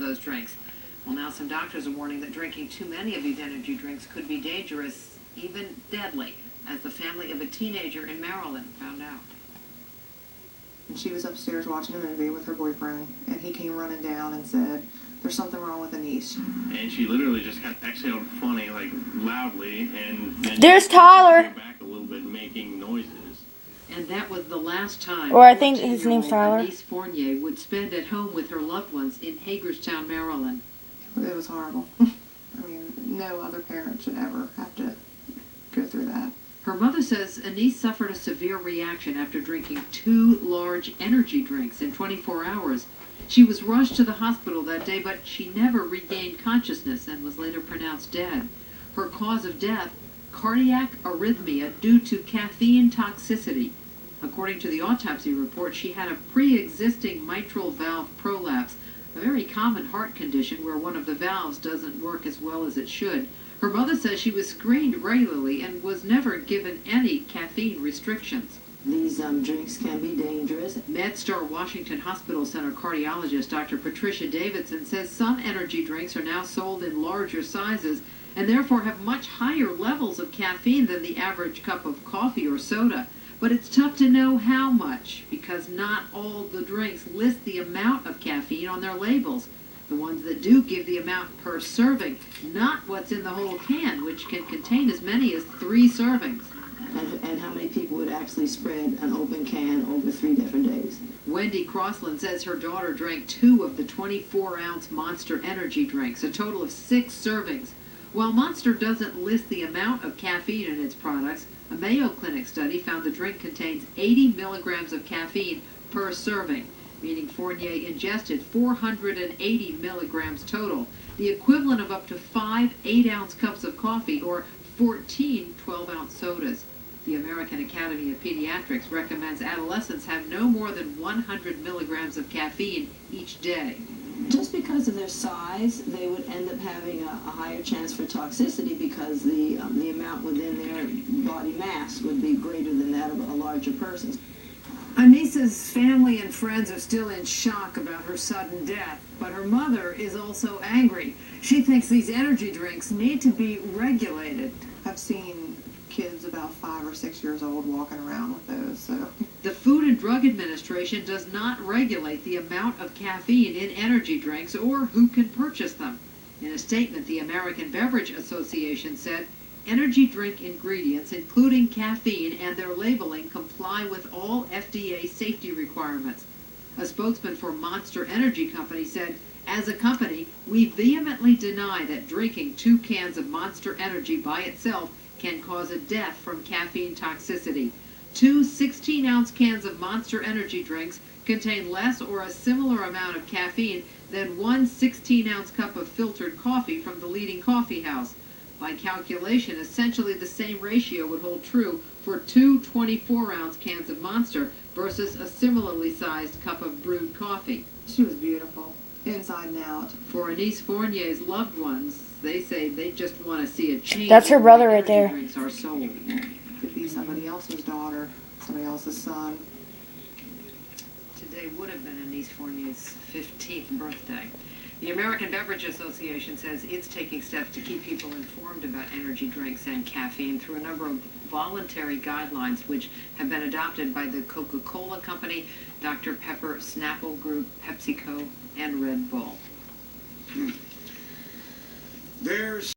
those drinks. Well, now some doctors are warning that drinking too many of these energy drinks could be dangerous, even deadly, as the family of a teenager in Maryland found out. She was upstairs watching a movie with her boyfriend, and he came running down and said, "There's something wrong with Anais." And she literally just kind of exhaled funny, like loudly, and then There's Tyler. came back a little bit, making noises. And that was the last time Or I think his name's Tyler. Anais Fournier would spend at home with her loved ones in Hagerstown, Maryland. It was horrible. I mean, no other parent should ever have to go through that. Her mother says Anais suffered a severe reaction after drinking 2 large energy drinks in 24 hours. She was rushed to the hospital that day, but she never regained consciousness and was later pronounced dead. Her cause of death, cardiac arrhythmia due to caffeine toxicity. According to the autopsy report, she had a pre-existing mitral valve prolapse, a very common heart condition where one of the valves doesn't work as well as it should. Her mother says she was screened regularly and was never given any caffeine restrictions. These drinks can be dangerous. MedStar Washington Hospital Center cardiologist Dr. Patricia Davidson says some energy drinks are now sold in larger sizes and therefore have much higher levels of caffeine than the average cup of coffee or soda. But it's tough to know how much because not all the drinks list the amount of caffeine on their labels. The ones that do give the amount per serving, not what's in the whole can, which can contain as many as 3 servings. And how many people would actually spread an open can over 3 different days? Wendy Crossland says her daughter drank 2 of the 24-ounce Monster energy drinks, a total of 6 servings. While Monster doesn't list the amount of caffeine in its products, a Mayo Clinic study found the drink contains 80 milligrams of caffeine per serving, meaning Fournier ingested 480 milligrams total, the equivalent of up to 5 8-ounce cups of coffee or 14 12-ounce sodas. The American Academy of Pediatrics recommends adolescents have no more than 100 milligrams of caffeine each day. Just because of their size, they would end up having a higher chance for toxicity because the amount within their body mass would be greater than that of a larger person. Anais's family and friends are still in shock about her sudden death, but her mother is also angry. She thinks these energy drinks need to be regulated. I've seen kids about 5 or 6 years old walking around with those, so. The Food and Drug Administration does not regulate the amount of caffeine in energy drinks or who can purchase them. In a statement, the American Beverage Association said energy drink ingredients, including caffeine and their labeling, comply with all FDA safety requirements. A spokesman for Monster Energy Company said, "As a company, we vehemently deny that drinking 2 cans of Monster Energy by itself can cause a death from caffeine toxicity. 2 16-ounce cans of Monster Energy drinks contain less or a similar amount of caffeine than 1 16-ounce cup of filtered coffee from the leading coffee house. By calculation, essentially the same ratio would hold true for 2 24-ounce cans of Monster versus a similarly sized cup of brewed coffee." She was beautiful, inside and out. For Anais Fournier's loved ones, they say they just want to see a change. That's her brother right in the way there. energy drinks are sold. Could be somebody else's daughter, somebody else's son. Today would have been Anais Fournier's 15th birthday. The American Beverage Association says it's taking steps to keep people informed about energy drinks and caffeine through a number of voluntary guidelines which have been adopted by the Coca-Cola Company, Dr. Pepper, Snapple Group, PepsiCo, and Red Bull. There's